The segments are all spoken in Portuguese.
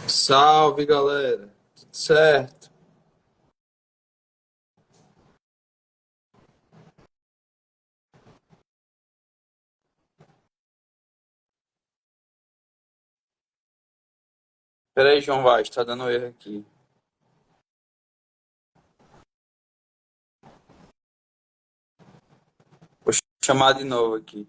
Salve, galera. Tudo certo? Peraí, João Vaz, tá dando erro aqui. Vou chamar de novo aqui.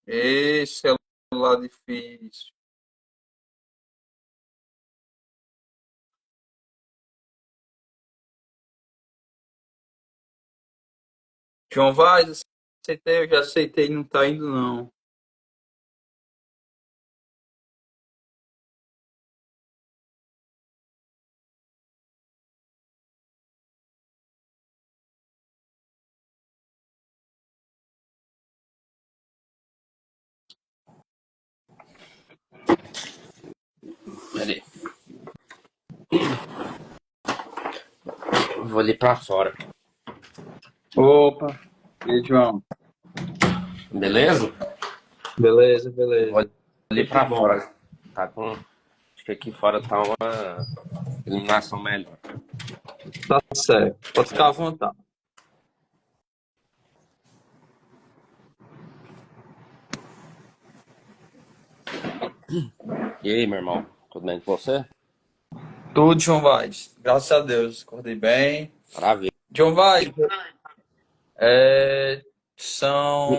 Ê, celular difícil. João Vaz, aceitei, eu já aceitei, não tá indo não. Peraí. Vou ali pra fora. Opa, e aí, João? Beleza? Beleza, Vou beleza. ali Tudo de pra bom. fora. Tá com. Acho que aqui fora tá uma iluminação melhor. Tá certo. Pode ficar à vontade. E aí, meu irmão? Tudo bem com você? Tudo, João Vaz. Graças a Deus, acordei bem. Maravilha. João Vaz, é, são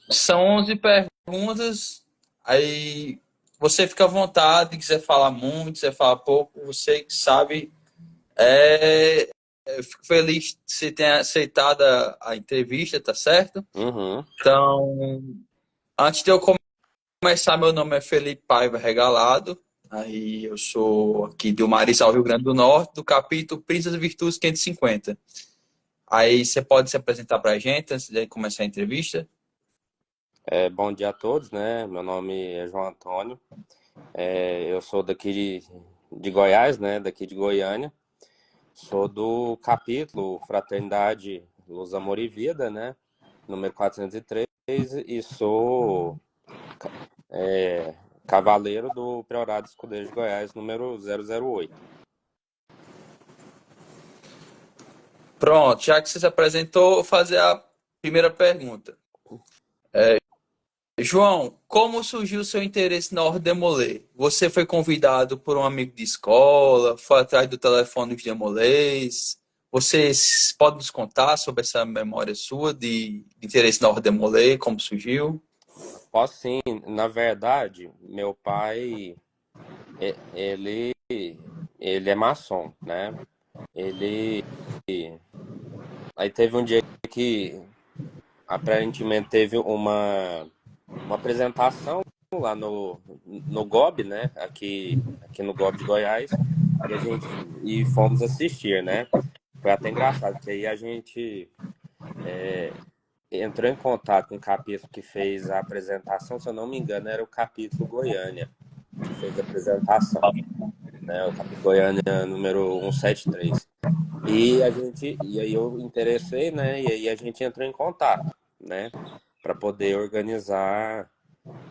São 11 perguntas, aí você fica à vontade, quiser falar muito, quiser falar pouco, você que sabe. Eu fico feliz de você ter aceitado a entrevista, tá certo? Uhum. Então, antes de eu começar, meu nome é Felipe Paiva Regalado, aí eu sou aqui do Marical, Rio Grande do Norte, do capítulo Prisas e Virtudes 550. Aí você pode se apresentar pra gente antes de começar a entrevista? Bom dia a todos, né? Meu nome é João Antônio. Eu sou daqui de Goiás, né? Daqui de Goiânia. Sou do capítulo Fraternidade, Luz, Amor e Vida, né? Número 403. E sou cavaleiro do Priorado Escudeiro de Goiás, número 008. Pronto, já que você se apresentou, vou fazer a primeira pergunta. João, como surgiu o seu interesse na Ordem Demolê? Você foi convidado por um amigo de escola? Foi atrás do telefone dos Demolês? Vocês podem nos contar sobre essa memória sua de interesse na Ordem Demolay, como surgiu? Posso sim. Na verdade, meu pai, ele, ele é maçom, né? Ele, aí teve um dia que aparentemente teve uma apresentação lá no GOB, né? Aqui no GOB de Goiás, e a gente fomos assistir, né? Foi até engraçado, que aí a gente entrou em contato com o capítulo que fez a apresentação, se eu não me engano, era o capítulo Goiânia, que fez a apresentação, né? O capítulo Goiânia número 173. E aí eu interessei, né? E aí a gente entrou em contato, né? Para poder organizar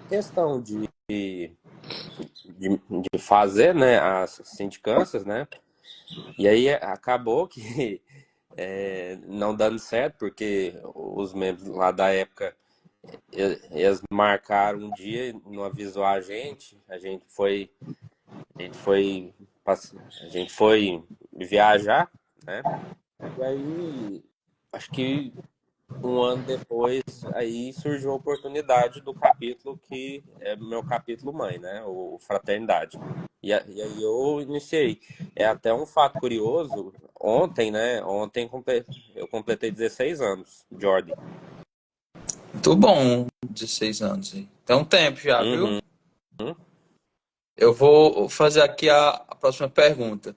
questão de fazer, né? As sindicâncias, né? E aí acabou que não dando certo, porque os membros lá da época eles marcaram um dia, não avisou a gente foi, a gente foi viajar, né? E aí, acho que um ano depois, aí surgiu a oportunidade do capítulo que é meu capítulo mãe, né? O Fraternidade. E aí eu iniciei. É até um fato curioso, ontem, né? Eu completei 16 anos de ordem. Muito bom, 16 anos. Hein? Tem um tempo já, viu? Uhum. Eu vou fazer aqui a próxima pergunta.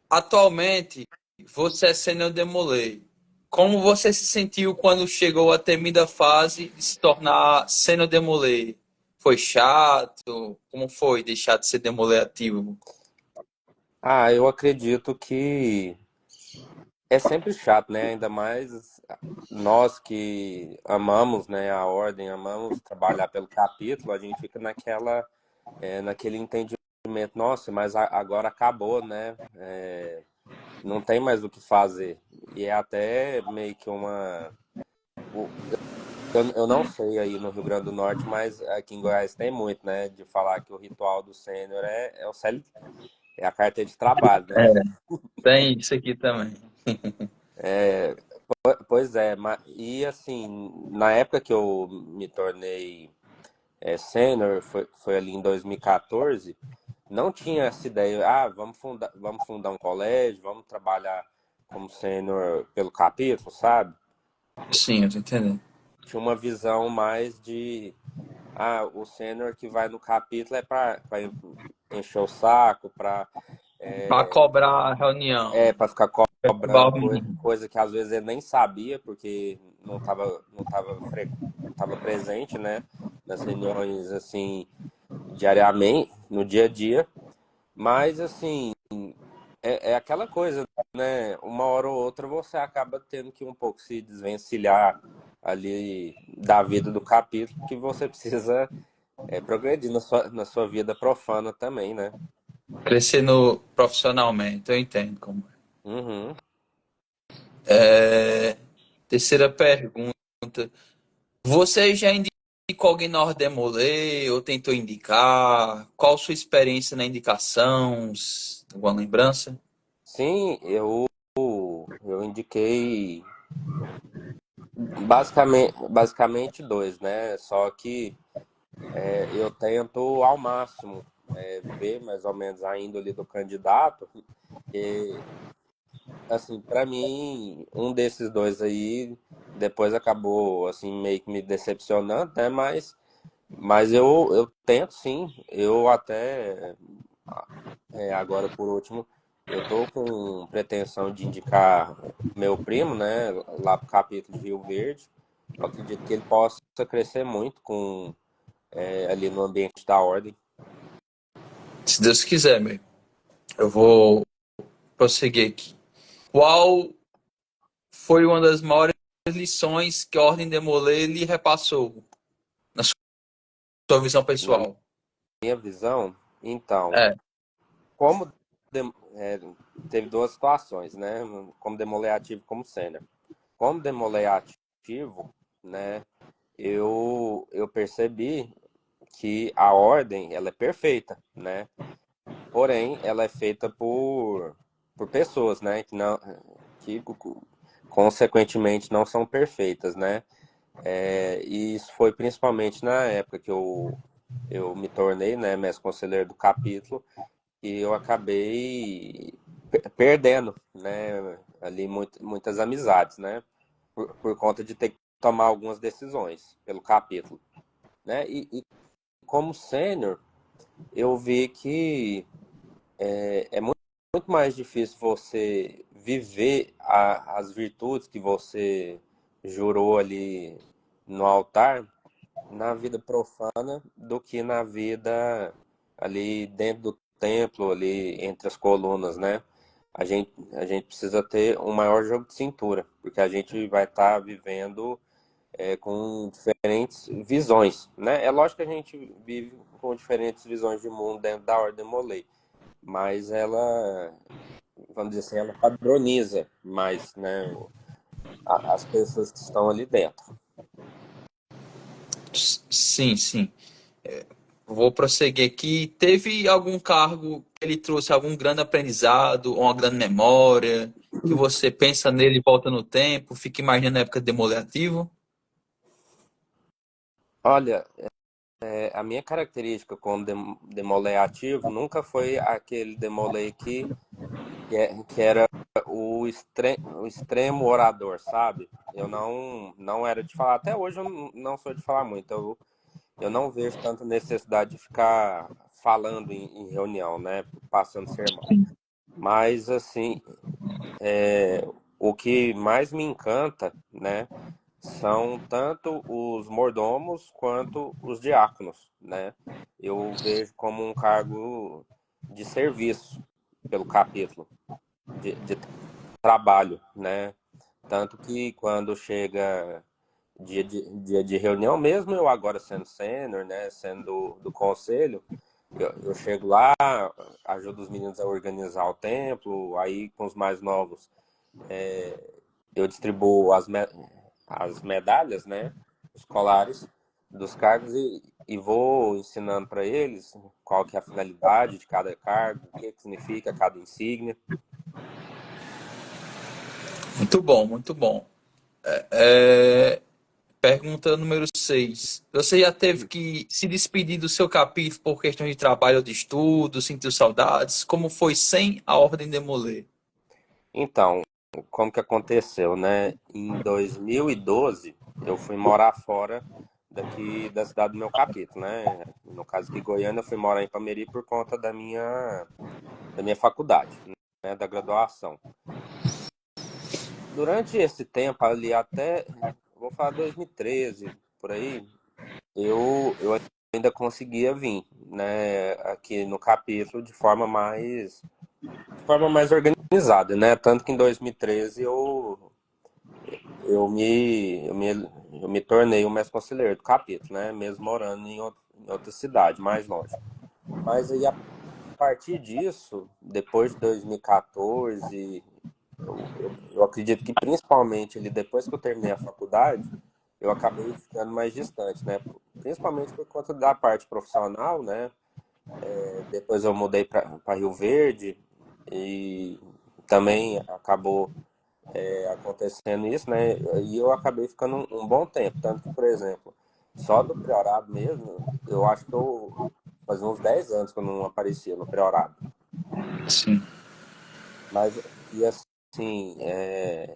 Atualmente, você é sênior Demolay. Como você se sentiu quando chegou à temida fase de se tornar sênior Demolay? Foi chato? Como foi deixar de ser Demolay ativo? Ah, eu acredito que é sempre chato, né? Ainda mais nós que amamos, né, a ordem, amamos trabalhar pelo capítulo, a gente fica naquele entendimento, nossa, mas agora acabou, né? Não tem mais o que fazer. E é até meio que o- eu não sei aí no Rio Grande do Norte, mas aqui em Goiás tem muito, né? De falar que o ritual do sênior é o CLT, é a carteira de trabalho, né? É, tem isso aqui também. Pois é, e assim, na época que eu me tornei sênior, foi ali em 2014, não tinha essa ideia, vamos fundar um colégio, vamos trabalhar como sênior pelo capítulo, sabe? Sim, eu tô entendendo. Tinha uma visão mais o sênior que vai no capítulo é para encher o saco, para Para cobrar a reunião. para ficar Perturbar cobrando o menino. coisa que às vezes ele nem sabia, porque não tava presente, né? Nas reuniões, assim, diariamente, no dia a dia. Mas, assim, é aquela coisa, né? Uma hora ou outra você acaba tendo que um pouco se desvencilhar ali da vida do capítulo, que você precisa progredir na sua vida profana também, né? Crescendo profissionalmente, eu entendo como Uhum. é. Terceira pergunta. Você já indicou alguém na Ordem Demolay ou tentou indicar? Qual sua experiência na indicação? Alguma lembrança? Sim, eu indiquei basicamente dois, né? Só que eu tento ao máximo ver mais ou menos a índole do candidato. E, assim, para mim, um desses dois aí depois acabou assim meio que me decepcionando, né? Mas eu tento sim. Eu até agora por último, eu tô com pretensão de indicar meu primo, né, lá pro capítulo de Rio Verde. Eu acredito que ele possa crescer muito ali no ambiente da ordem. Se Deus quiser, meu. Eu vou prosseguir aqui. Qual foi uma das maiores lições que a Ordem Demolay lhe repassou, na sua visão Na pessoal? minha visão, então, É, como teve duas situações, né, como Demolei ativo e como sênior. Como Demolei ativo, né, eu percebi que a ordem, ela é perfeita, né? Porém, ela é feita por pessoas, né? que consequentemente não são perfeitas, né? E isso foi principalmente na época que eu me tornei, né, mestre conselheiro do capítulo, e eu acabei perdendo, né, ali muitas amizades, né, por conta de ter que tomar algumas decisões pelo capítulo, né? E como sênior, eu vi que é muito mais difícil você viver as virtudes que você jurou ali no altar na vida profana do que na vida ali dentro do templo, ali entre as colunas, né? A gente precisa ter um maior jogo de cintura, porque a gente vai estar vivendo com diferentes visões, né? É lógico que a gente vive com diferentes visões de mundo dentro da Ordem Molay, mas ela, vamos dizer assim, ela padroniza mais, né, as pessoas que estão ali dentro. Sim, sim. Vou prosseguir aqui. Teve algum cargo que ele trouxe algum grande aprendizado, ou uma grande memória, que você pensa nele e volta no tempo, fica imaginando a época demolitiva? Olha, a minha característica como demolei ativo nunca foi aquele demolei que era o extremo orador, sabe? Eu não era de falar, até hoje eu não sou de falar muito, eu não vejo tanta necessidade de ficar falando em reunião, né? Passando sermão. Mas, assim, o que mais me encanta, né? São tanto os mordomos quanto os diáconos, né? Eu vejo como um cargo de serviço pelo capítulo, de trabalho, né? Tanto que quando chega dia de reunião, mesmo eu agora sendo sênior, né? Sendo do conselho, eu chego lá, ajudo os meninos a organizar o templo, aí com os mais novos eu distribuo as medalhas, né, os colares dos cargos e vou ensinando para eles qual que é a finalidade de cada cargo, o que significa cada insígnia. Muito bom, muito bom. É, Pergunta número 6. Você já teve que se despedir do seu capítulo por questão de trabalho ou de estudo, sentiu saudades? Como foi sem a Ordem de Molay? Então, como que aconteceu, né? Em 2012, eu fui morar fora daqui da cidade do meu capítulo, né? No caso aqui, Goiânia, eu fui morar em Pameri por conta da minha faculdade, né? Da graduação. Durante esse tempo ali até, vou falar 2013, por aí, eu ainda conseguia vir, né, aqui no capítulo de forma mais organizada, né? Tanto que em 2013 eu me tornei o mestre conselheiro do capítulo, né? Mesmo morando em outra cidade, mais longe. Mas aí, a partir disso, depois de 2014, eu acredito que principalmente ali, depois que eu terminei a faculdade, eu acabei ficando mais distante, né? Principalmente por conta da parte profissional, né? Depois eu mudei para Rio Verde e também acabou acontecendo isso, né? E eu acabei ficando um bom tempo. Tanto que, por exemplo, só do Priorado mesmo, eu acho que eu fazia uns 10 anos que eu não aparecia no Priorado. Sim. Mas, e assim,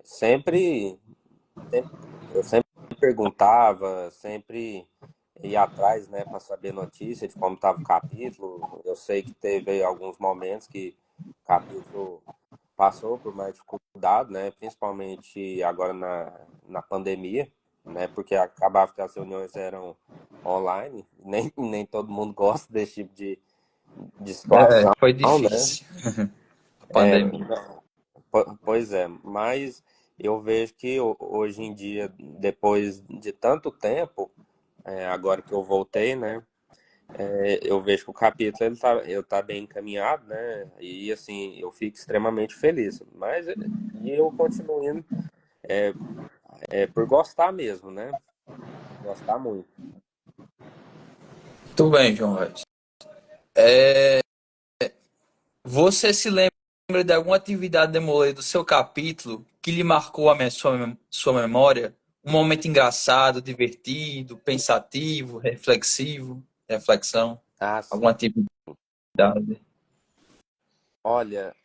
sempre, eu sempre perguntava, sempre ia atrás, né, para saber notícia de como estava o capítulo. Eu sei que teve aí alguns momentos que o capítulo passou por mais dificuldade, né, principalmente agora na pandemia, né, porque acabava que as reuniões eram online, nem todo mundo gosta desse tipo de situação, Foi né? difícil a pandemia. Pois é, mas eu vejo que hoje em dia, depois de tanto tempo, agora que eu voltei, né, eu vejo que o capítulo ele tá bem encaminhado, né, e assim, eu fico extremamente feliz. Mas e eu continuo indo por gostar mesmo, né, gostar muito. Tudo bem, João Reis. Você se lembra lembra de alguma atividade Demolei do seu capítulo que lhe marcou sua memória? Um momento engraçado, divertido, pensativo, reflexão, Ah, alguma sim. atividade. Olha,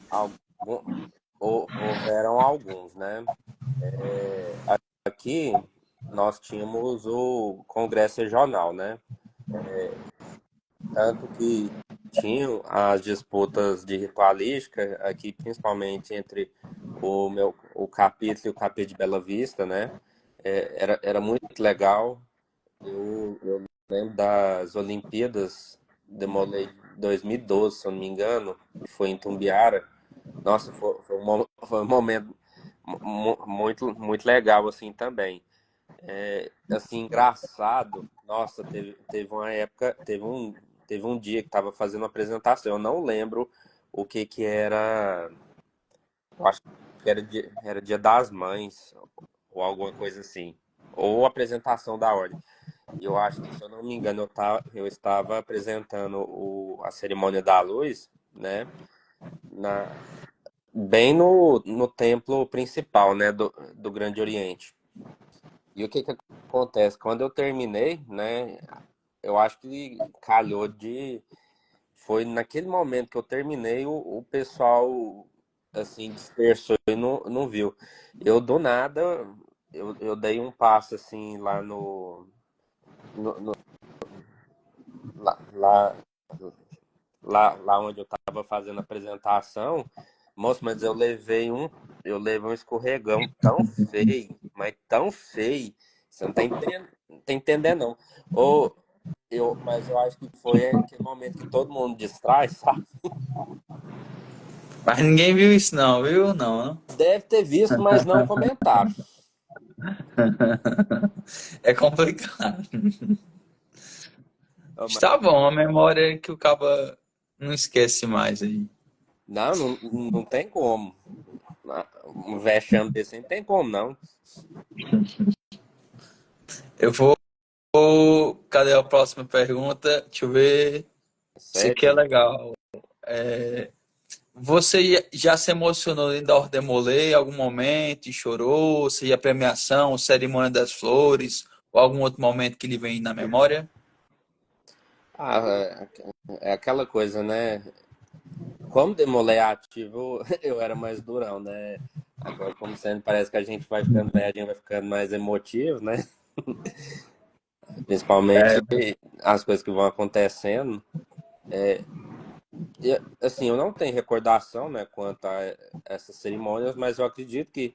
houveram alguns, né? Aqui nós tínhamos o Congresso Regional, né? Tanto que tinham as disputas de ritualística aqui, principalmente entre o capítulo e o capítulo de Bela Vista, né? Era muito legal. Eu lembro das Olimpíadas, Demolei 2012, se eu não me engano, que foi em Tumbiara. Nossa, foi um momento muito legal assim também. Assim, engraçado. Nossa, teve uma época, teve um dia que estava fazendo uma apresentação. Eu não lembro o que que era. Eu acho que era Dia das Mães ou alguma coisa assim. Ou apresentação da ordem. E eu acho que, se eu não me engano, eu estava apresentando a cerimônia da luz, né? Na, bem no templo principal, né? Do Grande Oriente. E o que que acontece? Quando eu terminei, né? Eu acho que calhou de. Foi naquele momento que eu terminei, o pessoal assim dispersou e não viu. Eu do nada, eu dei um passo assim lá no- lá, lá, lá onde eu estava fazendo a apresentação, moço, mas eu levei um escorregão tão feio, mas tão feio, você não tá entendendo não. Ou mas eu acho que foi aquele momento que todo mundo distrai, sabe? Mas ninguém viu isso não, viu? Não, não. Deve ter visto, mas não comentaram. É complicado. Ô, Está bom, a memória que o caba não esquece mais aí. não tem como. Um vexame desse aí não tem como, não. Eu vou. Cadê a próxima pergunta? Deixa eu ver. Isso aqui é Certinho. legal. Você já se emocionou em dar Demolay em algum momento e chorou? Seja a premiação, cerimônia das flores, ou algum outro momento que lhe vem na memória? Ah, é aquela coisa, né? Como Demolei ativo, eu era mais durão, né? Agora, como sempre, parece que a gente vai ficando velhinho, vai ficando mais emotivo, né? É, Principalmente as coisas que vão acontecendo. E, assim, eu não tenho recordação, né, quanto a essas cerimônias, mas eu acredito que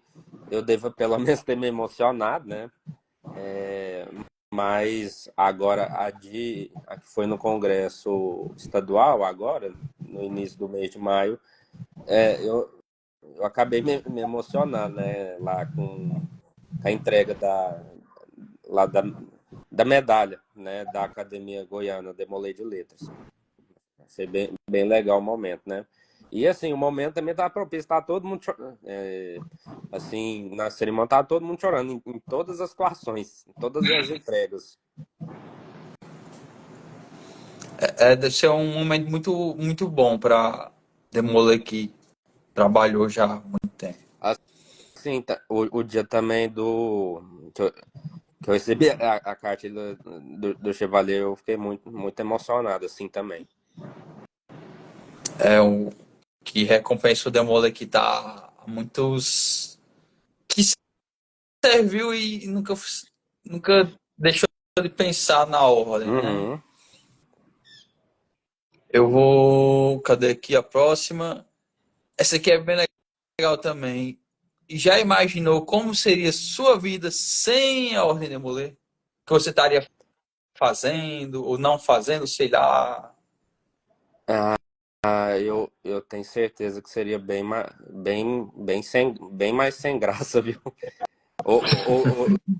eu devo pelo menos ter me emocionado, né? Mas agora a que foi no Congresso Estadual, agora, no início do mês de maio, eu acabei me emocionando, né? Lá com a entrega lá da medalha, né? Da Academia Goiana Demolei de Letras. Foi bem legal o momento, né? E assim, o momento também estava propício, tá todo mundo assim, na cerimônia tava todo mundo chorando em todas as situações, em todas as entregas. deve ser um momento muito, muito bom para Demolay que trabalhou já há muito tempo. Assim, o dia também que eu recebi a carta do Chevalier, eu fiquei muito emocionado, assim, também. É o que recompensa o Demolay que tá há muitos. Que serviu e nunca deixou de pensar na ordem, né? Uhum. Eu vou. Cadê aqui a próxima? Essa aqui é bem legal também. E já imaginou como seria sua vida sem a Ordem de Molay? O que você estaria fazendo ou não fazendo, sei lá. Eu tenho certeza que seria bem mais sem graça, viu?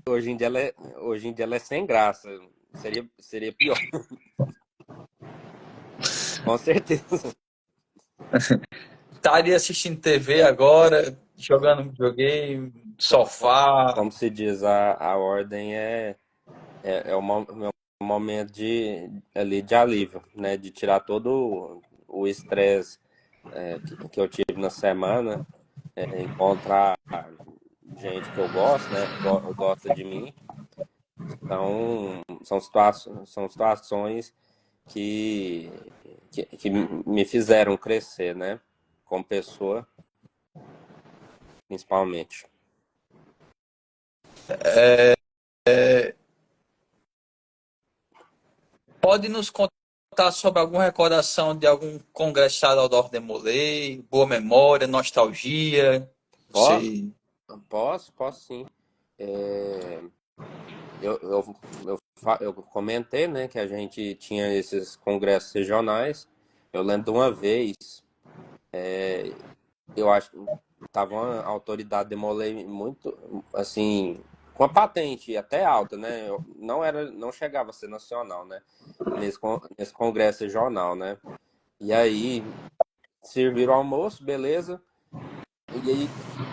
Hoje em dia hoje em dia ela é sem graça. Seria pior, com certeza. Estaria assistindo TV agora, jogando videogame, sofá. Como se diz, a ordem é um momento ali de alívio, né? De tirar todo o estresse que eu tive na semana, encontrar gente que eu gosto, né? Gosta de mim. Então, são situações que me fizeram crescer, né? Como pessoa, principalmente. Pode nos contar sobre alguma recordação de algum congressado ao Demolei, boa memória, nostalgia? Ó, Você... posso sim. É, eu comentei, né, que a gente tinha esses congressos regionais. Eu lembro de uma vez, eu acho que tava uma autoridade demolei muito, assim, com a patente até alta, né? Não chegava a ser nacional, né? Nesse congresso regional, né? E aí serviram o almoço, beleza? E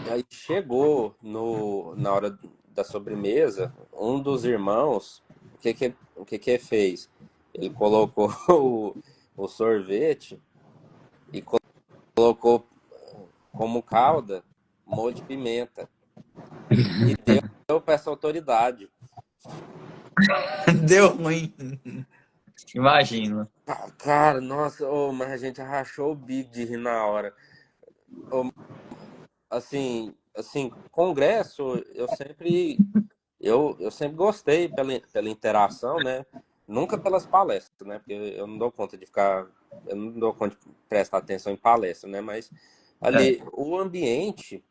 aí chegou na hora da sobremesa, um dos irmãos, o que fez? Ele colocou o sorvete e colocou como calda molho de pimenta e deu para essa autoridade. Deu ruim, imagino. Cara, nossa, mas a gente rachou o bico de rir na hora. Ô, assim, congresso, eu sempre gostei pela interação, né? Nunca pelas palestras, né? Porque eu não dou conta de prestar atenção em palestra, né? Mas É. ali, o ambiente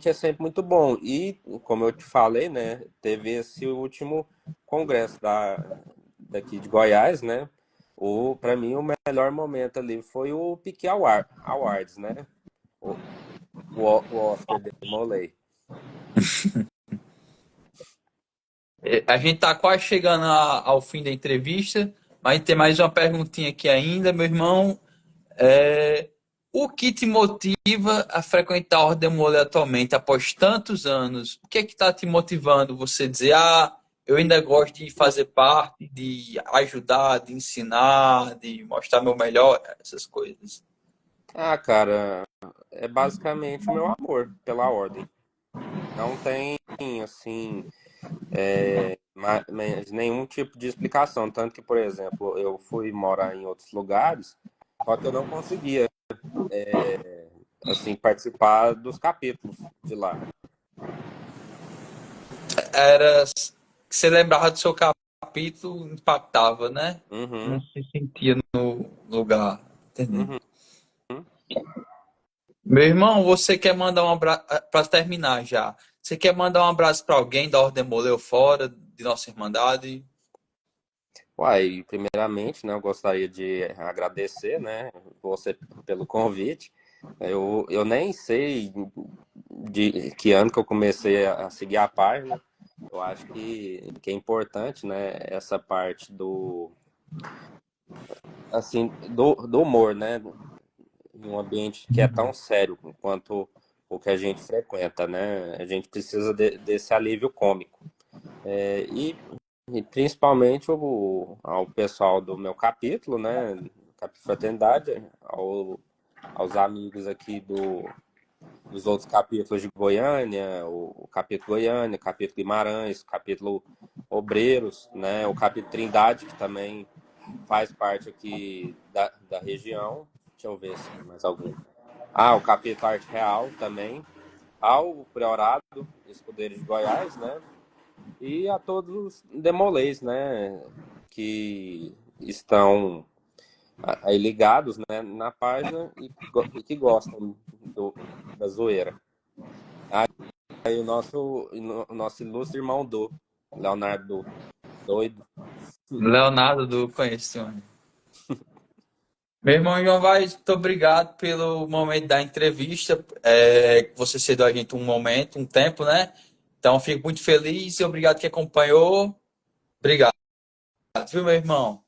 é sempre muito bom. E, como eu te falei, né? Teve esse último congresso daqui de Goiás, né? Para mim, o melhor momento ali foi o Pique Awards, né? O, o Oscar de Molay. A gente está quase chegando ao fim da entrevista, mas tem mais uma perguntinha aqui ainda, meu irmão. O que te motiva a frequentar a Ordem Mole atualmente, após tantos anos? O que é que está te motivando você dizer, eu ainda gosto de fazer parte, de ajudar, de ensinar, de mostrar meu melhor, essas coisas? Ah, cara, é basicamente o meu amor pela ordem. Não tem, assim, mas nenhum tipo de explicação. Tanto que, por exemplo, eu fui morar em outros lugares, só que eu não conseguia, assim, participar dos capítulos de lá. Era que você lembrava do seu capítulo, impactava, né? Não Uhum, se sentia no lugar. Entendi. uhum. Meu irmão, você quer mandar um abraço para terminar já? Você quer mandar um abraço para alguém da Ordem Moleu fora de nossa Irmandade? Uai, primeiramente, né, eu gostaria de agradecer, né, você pelo convite. Eu nem sei de que ano que eu comecei a seguir a página. Eu acho que é importante, né, essa parte do humor, né, em um ambiente que é tão sério quanto o que a gente frequenta, né? A gente precisa desse alívio cômico. E principalmente ao pessoal do meu capítulo, né, Capítulo Fraternidade, aos amigos aqui dos outros capítulos de Goiânia, o capítulo Goiânia, o capítulo Guimarães, o capítulo Obreiros, né, o capítulo Trindade, que também faz parte aqui da região. Deixa eu ver se tem mais algum. O capítulo Arte Real também, ao Priorado Escudeiros de Goiás, né, e a todos os demolês, né, que estão aí ligados, né, na página e que gostam da zoeira. Aí o nosso ilustre irmão Leonardo Doido. Leonardo do Conhecione. Meu irmão João Vaz, muito obrigado pelo momento da entrevista. Você cedeu a gente um momento, um tempo, né? Então, fico muito feliz e obrigado que acompanhou. Obrigado, viu, meu irmão?